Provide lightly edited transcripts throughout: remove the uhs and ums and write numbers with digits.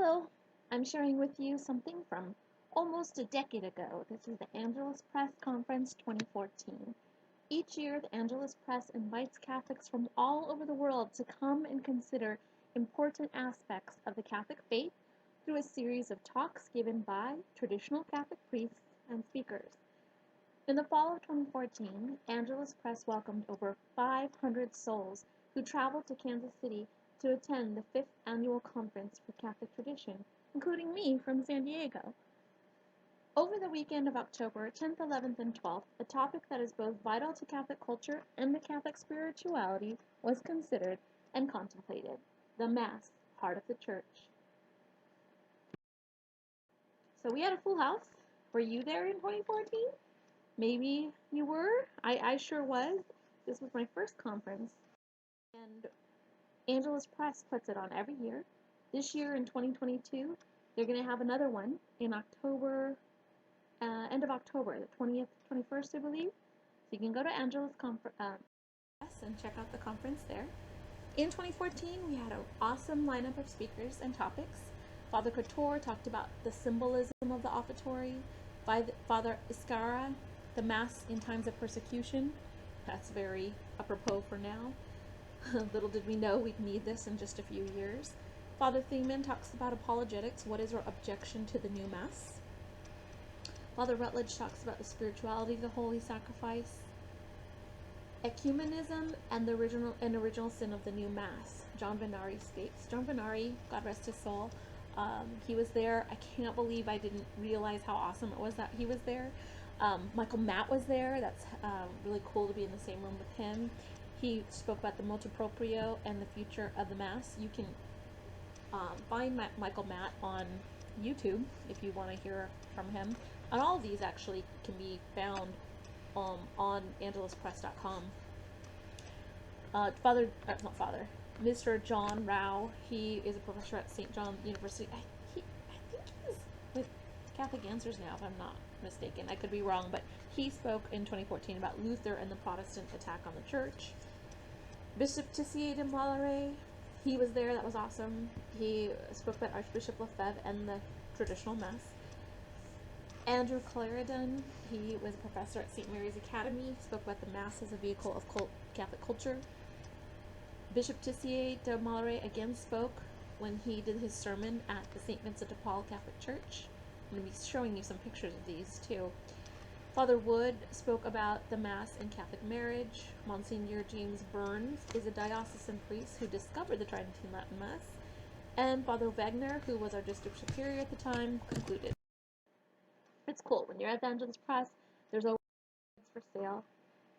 Hello, I'm sharing with you something from almost a decade ago. This is the Angelus Press Conference 2014. Each year, the Angelus Press invites Catholics from all over the world to come and consider important aspects of the Catholic faith through a series of talks given by traditional Catholic priests and speakers. In the fall of 2014, Angelus Press welcomed over 500 souls who traveled to Kansas City to attend the 5th Annual Conference for Catholic Tradition, including me from San Diego. Over the weekend of October 10th, 11th, and 12th, a topic that is both vital to Catholic culture and the Catholic spirituality was considered and contemplated: the Mass, heart of the Church. So we had a full house. Were you there in 2014? Maybe you were. I sure was. This was my first conference, and Angelus Press puts it on every year. This year in 2022, they're going to have another one in October, end of October, the 20th, 21st, I believe. So you can go to Angelus Press and check out the conference there. In 2014, we had an awesome lineup of speakers and topics. Father Couture talked about the symbolism of the offertory. Father Iscara, the Mass in times of persecution. That's very apropos for now. Little did we know we'd need this in just a few years. Father Thiemann talks about apologetics. What is our objection to the new Mass? Father Rutledge talks about the spirituality of the Holy Sacrifice. Ecumenism and the original sin of the new Mass. John Venari speaks. John Venari, God rest his soul, he was there. I can't believe I didn't realize how awesome it was that he was there. Michael Matt was there. That's really cool to be in the same room with him. He spoke about the motu proprio and the future of the Mass. You can find Michael Matt on YouTube if you want to hear from him. And all of these actually can be found on angeluspress.com. Mr. John Rao, he is a professor at St. John University. I think he's with Catholic Answers now, if I'm not mistaken. I could be wrong, but he spoke in 2014 about Luther and the Protestant attack on the church. Bishop Tissier de Mallaré, he was there. That was awesome. He spoke about Archbishop Lefebvre and the traditional Mass. Andrew Clarendon, he was a professor at St. Mary's Academy, spoke about the Mass as a vehicle of Catholic culture. Bishop Tissier de Mallaré again spoke when he did his sermon at the St. Vincent de Paul Catholic Church. I'm going to be showing you some pictures of these too. Father Wood spoke about the Mass and Catholic marriage. Monsignor James Burns is a diocesan priest who discovered the Tridentine Latin Mass. And Father Wagner, who was our district superior at the time, concluded. It's cool. When you're at the Angelus Press, there's always for sale.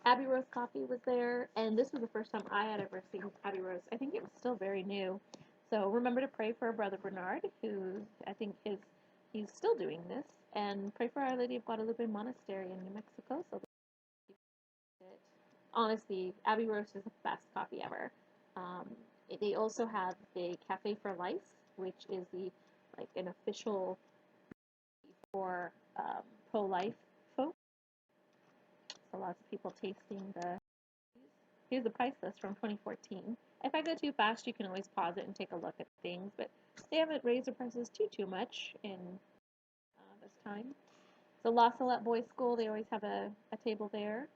Abbey Rose Coffee was there, and this was the first time I had ever seen Abbey Rose. I think it was still very new. So remember to pray for Brother Bernard, who I think he's still doing this, and pray for Our Lady of Guadalupe Monastery in New Mexico. So honestly, Abbey Rose is the best coffee ever. They also have the Cafe for Life, which is an official for pro-life folks. So lots of people tasting here's the price list from 2014. If I go too fast, you can always pause it and take a look at things, but they haven't raised the prices too much in this time. So La Salette Boys School, they always have a table there.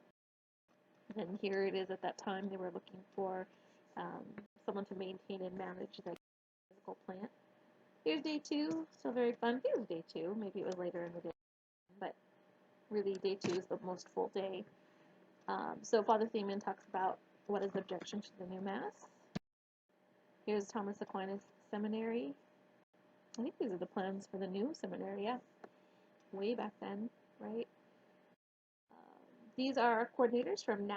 And here it is. At that time, they were looking for someone to maintain and manage the physical plant. Here's day 2, still very fun. Here's day 2. Maybe it was later in the day, but really day 2 is the most full day. So Father Thiemann talks about what is the objection to the new Mass. Here's Thomas Aquinas Seminary. I think these are the plans for the new seminary, yeah. Way back then, right? These are coordinators from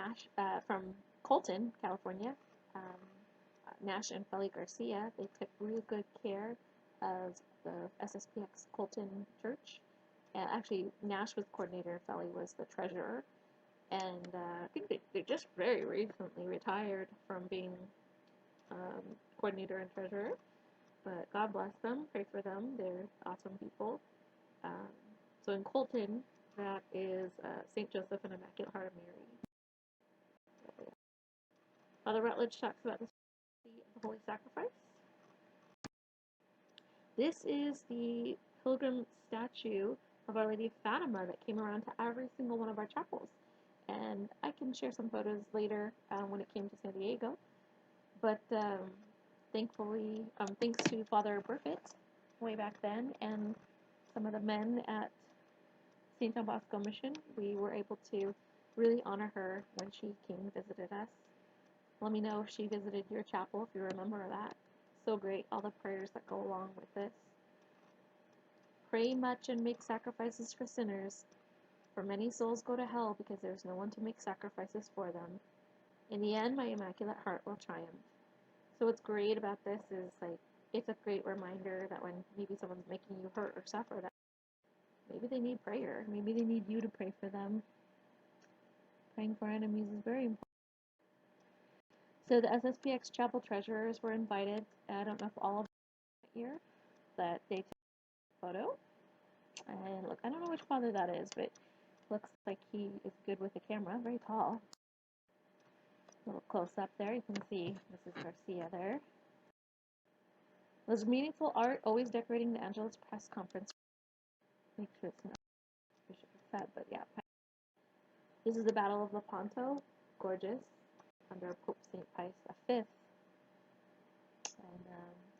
from Colton, California. Nash and Feli Garcia. They took really good care of the Sspx Colton Church. Actually, Nash was coordinator, Feli was the treasurer. And I think they just very recently retired from being coordinator and treasurer. But God bless them, pray for them. They're awesome people. So in Colton, that is St. Joseph and Immaculate Heart of Mary. Father Rutledge talks about the Holy Sacrifice. This is the pilgrim statue of Our Lady of Fatima that came around to every single one of our chapels. And I can share some photos later when it came to San Diego. But thankfully, thanks to Father Burfitt way back then and some of the men at St. John Bosco Mission, we were able to really honor her when she came and visited us. Let me know if she visited your chapel, if you remember that. So great, all the prayers that go along with this. Pray much and make sacrifices for sinners, for many souls go to hell because there's no one to make sacrifices for them. In the end, my Immaculate Heart will triumph. So what's great about this is, like, it's a great reminder that when maybe someone's making you hurt or suffer, that maybe they need prayer. Maybe they need you to pray for them. Praying for enemies is very important. So the Sspx Chapel treasurers were invited. I don't know if all of them were here, but they took a photo. And look, I don't know which father that is, but it looks like he is good with the camera. Very tall. A little close up there. You can see Mrs. Garcia there. There's meaningful art, always decorating the Angelus Press Conference. Make sure it's not Bishop of Feb, but yeah. This is the Battle of Lepanto. Gorgeous. Under Pope St. Pius V. And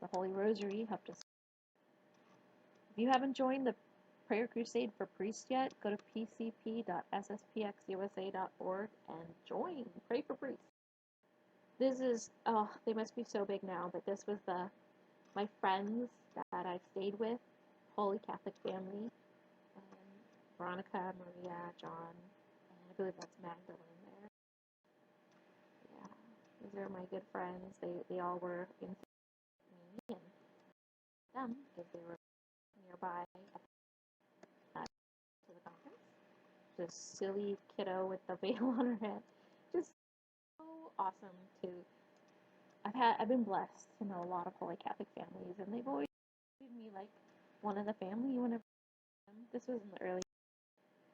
the Holy Rosary helped us. If you haven't joined the Prayer Crusade for Priests yet, go to pcp.sspxusa.org and join. Pray for priests. This is, oh, they must be so big now, but this was my friends that I stayed with, Holy Catholic family, Veronica, Maria, John, and I believe that's Magdalene there. Yeah, these are my good friends. They all were in me and them because they were nearby to the conference. This silly kiddo with the veil on her head. Just so awesome to. I've been blessed to know a lot of Holy Catholic families, and they've always treated me like one of the family whenever. This was in the early.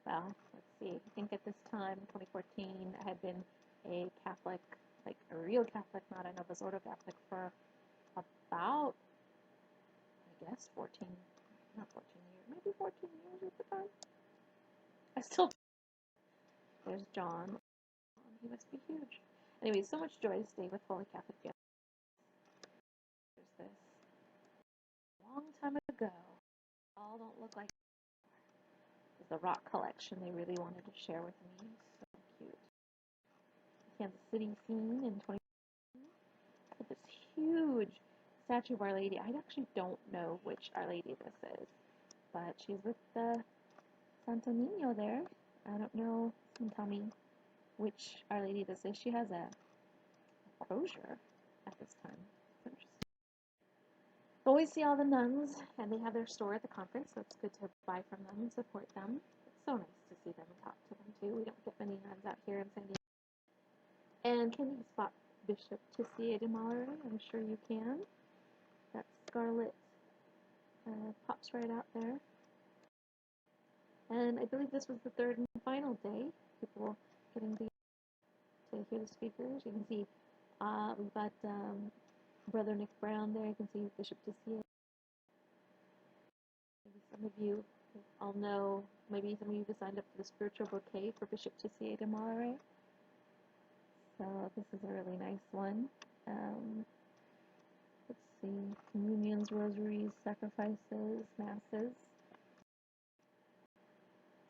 Well, let's see. I think at this time, 2014, I had been a Catholic, like a real Catholic, not a Novus Ordo Catholic, for about, I guess, 14, not 14 years, maybe 14 years at the time. I still. There's John. He must be huge. Anyway, so much joy to stay with Holy Catholic families. There's this. A long time ago. All don't look like the rock collection they really wanted to share with me. So cute. Kansas City scene in 20. This huge statue of Our Lady. I actually don't know which Our Lady this is, but she's with the Santo Niño there. I don't know. Someone tell me which Our Lady this is. She has a crozier at this time. It's interesting. Always see all the nuns, and they have their store at the conference, so it's good to buy from them and support them. It's so nice to see them and talk to them too. We don't get many nuns out here in San Diego. And can you spot Bishop Tissier de Mallory? I'm sure you can. That scarlet pops right out there. And I believe this was the third and final day. People getting to hear the speakers. You can see we've got Brother Nick Brown there. You can see Bishop Tissier. Maybe some of you all know, maybe some of you have signed up for the spiritual bouquet for Bishop Tissier de Mallory. So this is a really nice one. Let's see, communions, rosaries, sacrifices, masses.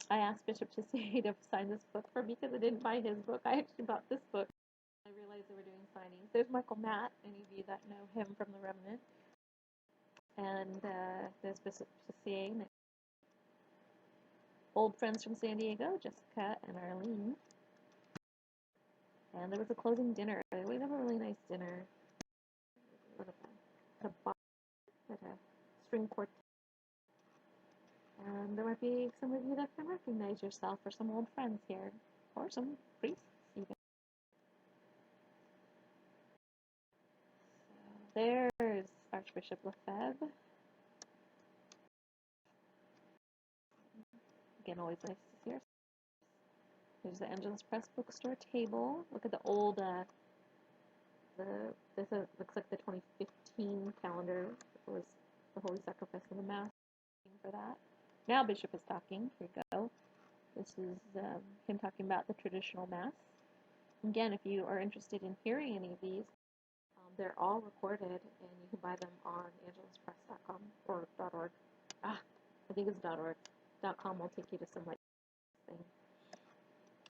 I asked Bishop Tissier to sign this book for me because I didn't buy his book. I actually bought this book. I realized they were doing signings. There's Michael Matt, any of you that know him from the Remnant. And there's Bishop Tissier. Old friends from San Diego, Jessica and Arlene. And there was a closing dinner. We have a really nice dinner. At a bar, at a string quartet. And there might be some of you that can recognize yourself, or some old friends here, or some priests even. So there's Archbishop Lefebvre. Again, always nice to see her. There's the Angelus Press bookstore table. Look at the old, this looks like the 2015 calendar. It was the Holy Sacrifice of the Mass for that. Now Bishop is talking. Here you go. This is him talking about the traditional Mass. Again, if you are interested in hearing any of these, they're all recorded, and you can buy them on angeluspress.com or .org. I think it's .org. .com will take you to some like thing.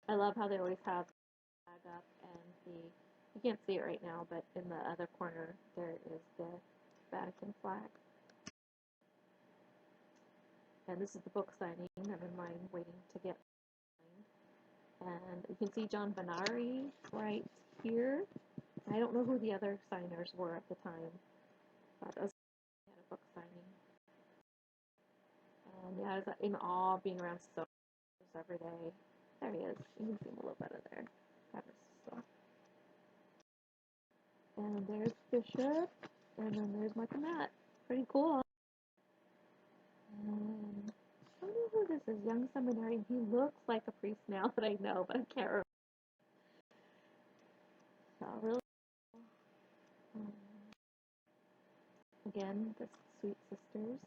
I love how they always have the flag up, and you can't see it right now, but in the other corner there is the Vatican flag. And this is the book signing. I'm in line waiting to get signed. And you can see John Benari right here. I don't know who the other signers were at the time, but I was at a book signing. And yeah, I was in awe being around so every day. There he is. You can see him a little better there. And there's Bishop, and then there's Mike and Matt. Pretty cool. And I don't know who this is, young seminary. He looks like a priest now that I know, but I can't remember. So really cool. Again, the sweet sisters.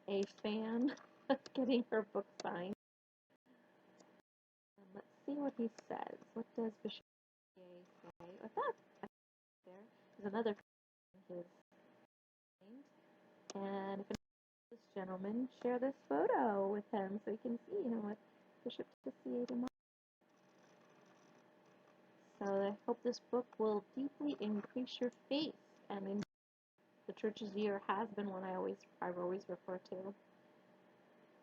And a fan getting her book signed. And let's see what he says. What does Bishop say? What's that? There's another fan his name. And if this gentleman, share this photo with him so you can see, what Bishop associated him. So I hope this book will deeply increase your faith, and in the church's year has been one I've always refer to.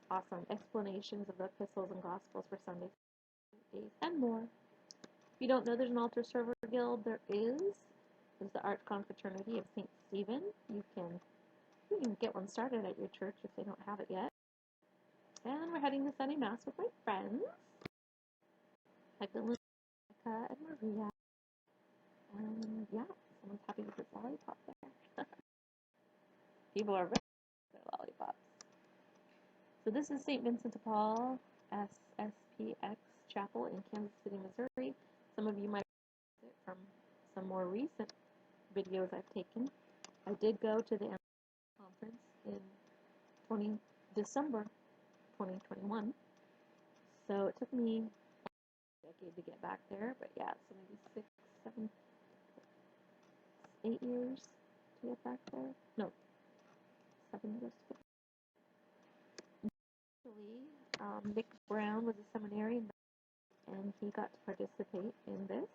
Awesome explanations of the epistles and gospels for Sundays, days, and more. If you don't know there's an altar server guild, there is. There's the Archconfraternity of St. Stephen. You can get one started at your church if they don't have it yet. And we're heading to Sunday Mass with my friends, like Monica and Maria. And yeah, someone's happy with this lollipop there. People are very good at lollipops. So this is St. Vincent de Paul, Sspx Chapel in Kansas City, Missouri. Some of you might know it from some more recent videos I've taken. I did go to the Angelus Conference in December 2021. So it took me a decade to get back there, but yeah, so maybe 6, 7, 8 years to get back there. No, 7 years to get back. Actually, Nick Brown was a seminarian, and he got to participate in this.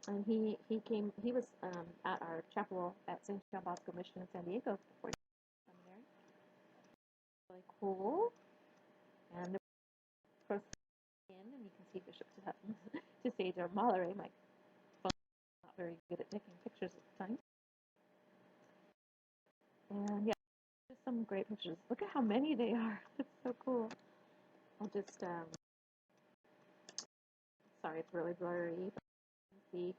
And he was at our chapel at St. John Bosco Mission in San Diego before seminary. Really cool. And of course, and you can see Bishop to Sage or Mallory. My phone was not very good at taking pictures at the time. And yeah, just some great pictures. Look at how many they are. It's so cool. I'll just, sorry, it's really blurry. But you can see,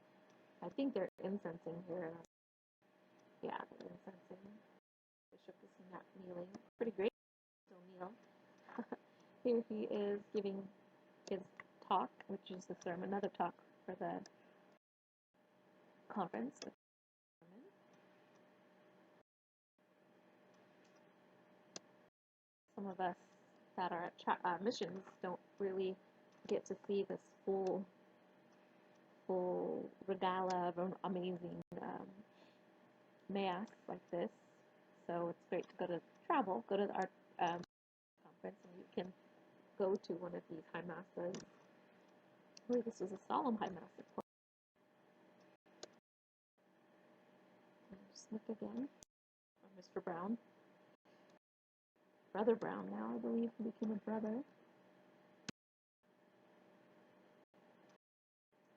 I think they're incensing here. Yeah, they're incensing. Bishop is not kneeling. Pretty great. Still kneel. Here he is giving his talk, which is the sermon, another talk for the conference. Some of us that are at missions don't really get to see this full regala of an amazing mass like this. So it's great to go to our conference, and you can go to one of these high masses. I believe this was a solemn high mass, of course. Just look again. Mr. Brown. Brother Brown now, I believe, he became a brother.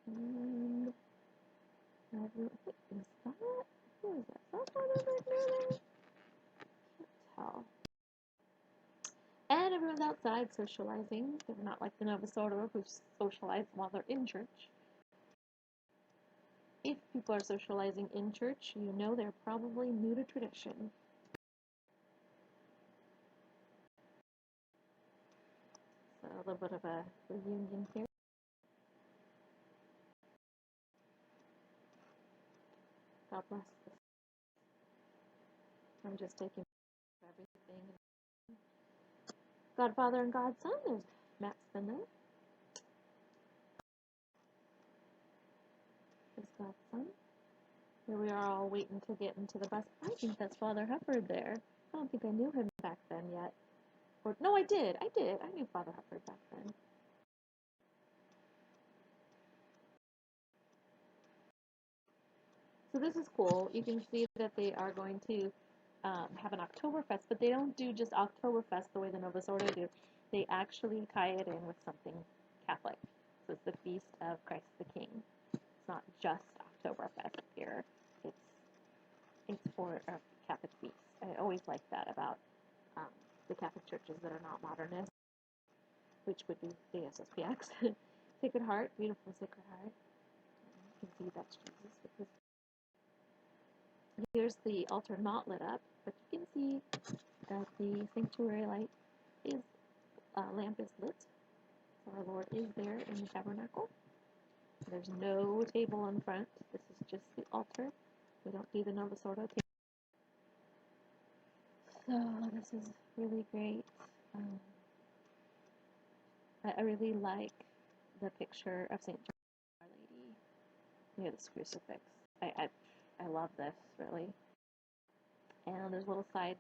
And is that? Who is that? Is that Father McNally? Can't tell. And everyone's outside socializing. They're not like the Novus Ordo who socialize while they're in church. If people are socializing in church, you know they're probably new to tradition. So a little bit of a reunion here. God bless this. I'm just taking everything. God Father and God Son. There's Matt's been there. There's God Son. Here we are all waiting to get into the bus. I think that's Father Hubbard there. I don't think I knew him back then yet. Or no, I did. I knew Father Hubbard back then. So this is cool. You can see that they are going to have an Oktoberfest, but they don't do just Oktoberfest the way the Novus Ordo do. They actually tie it in with something Catholic. So it's the Feast of Christ the King. It's not just Oktoberfest here. It's for a Catholic feast. I always like that about the Catholic churches that are not modernist, which would be the Sspx. Sacred Heart, beautiful Sacred Heart. You can see that's Jesus with his. Here's the altar not lit up, but you can see that the sanctuary light is lamp is lit. So our Lord is there in the tabernacle. There's no table in front. This is just the altar. We don't do the Novus Ordo table. So this is really great. I really like the picture of St. John Our Lady near this crucifix. I love this, really. And there's little side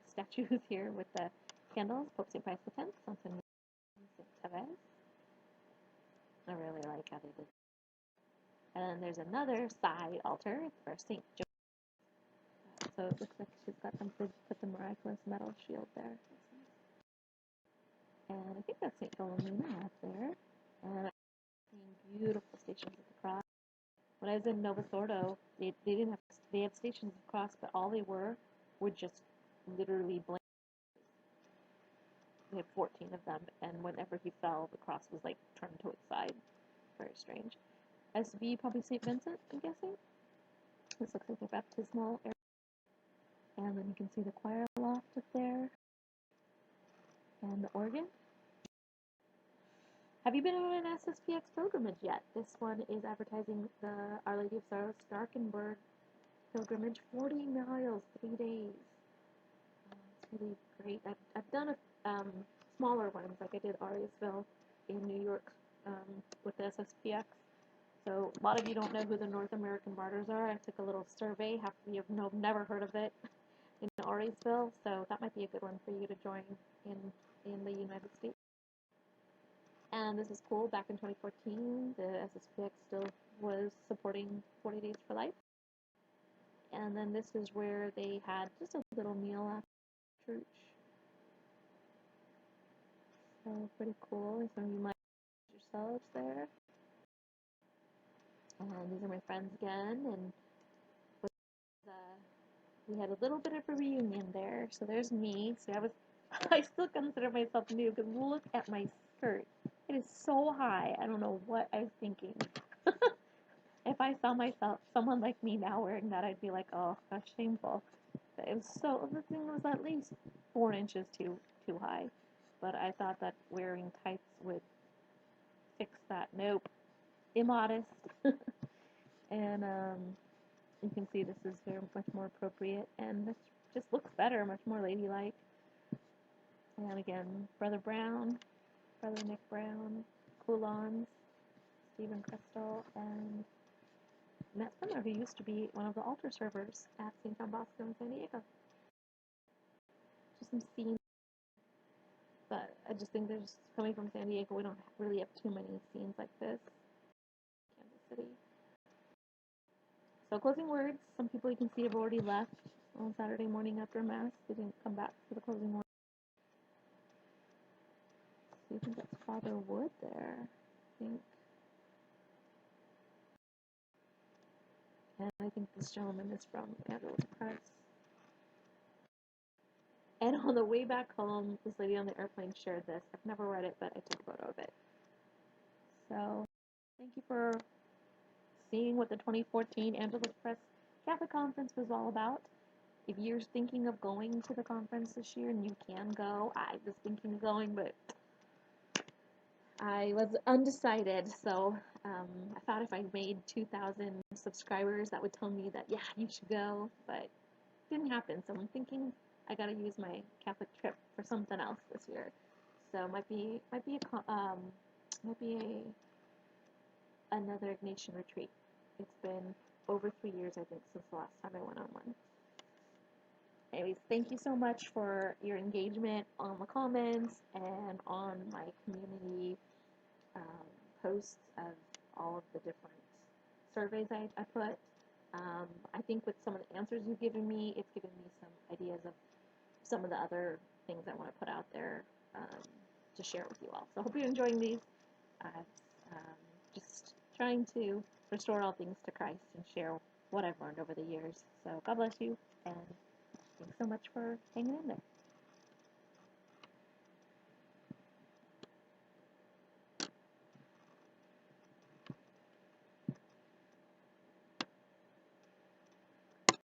statues here with the candles. Pope St. Pius X, St. Therese. I really like how they did. And then there's another side altar for St. Joan. So it looks like she's got them put the miraculous metal shield there. And I think that's St. Philomena up there. And I'm seeing beautiful Stations of the Cross. When I was in Novus Ordo, they had Stations of the Cross, but all they were just literally blank. We had 14 of them, and whenever he fell, the cross was like turned to its side. Very strange. SB, probably St. Vincent, I'm guessing. This looks like a baptismal area. And then you can see the choir loft up there. And the organ. Have you been on an Sspx pilgrimage yet? This one is advertising the Our Lady of Sorrows Starkenburg pilgrimage, 40 miles, 3 days. It's really great. I've done smaller ones, like I did Ariasville in New York with the Sspx. So a lot of you don't know who the North American Martyrs are. I took a little survey. Half of you have never heard of it in Ariasville, so that might be a good one for you to join in the United States. And this is cool. Back in 2014, the Sspx still was supporting 40 Days for Life. And then this is where they had just a little meal after church. So pretty cool. Some of you might yourselves there. And these are my friends again. And we had a little bit of a reunion there. So there's me. So I still consider myself new because look at my skirt. It is so high. I don't know what I was thinking. If I saw someone like me now wearing that, I'd be like, oh, that's shameful. But the thing was at least 4 inches too high. But I thought that wearing tights would fix that. Nope. Immodest. And you can see this is very much more appropriate, and this just looks better, much more ladylike. And again, Brother Nick Brown, Coulons, Stephen Crystal, and Matt Spindler, who used to be one of the altar servers at St. John Bosco in San Diego. Just some scenes, but I just think there's, coming from San Diego, we don't really have too many scenes like this. Kansas City. So closing words, some people you can see have already left on Saturday morning after Mass. They didn't come back for the closing words. So I think that's Father Wood there, I think. And I think this gentleman is from Angelus Press. And on the way back home, this lady on the airplane shared this. I've never read it, but I took a photo of it. So, thank you for seeing what the 2014 Angelus Press Catholic Conference was all about. If you're thinking of going to the conference this year and you can go, I was thinking of going, but I was undecided, so I thought if I made 2,000 subscribers, that would tell me that, yeah, you should go, but it didn't happen. So I'm thinking I gotta use my Catholic trip for something else this year. So might be another Ignatian retreat. It's been over 3 years, I think, since the last time I went on one. Anyways, thank you so much for your engagement on the comments and on my community um, posts of all of the different surveys I put. I think with some of the answers you've given me, it's given me some ideas of some of the other things I want to put out there to share with you all. So I hope you're enjoying these. Just trying to restore all things to Christ and share what I've learned over the years. So God bless you, and thanks so much for hanging in there.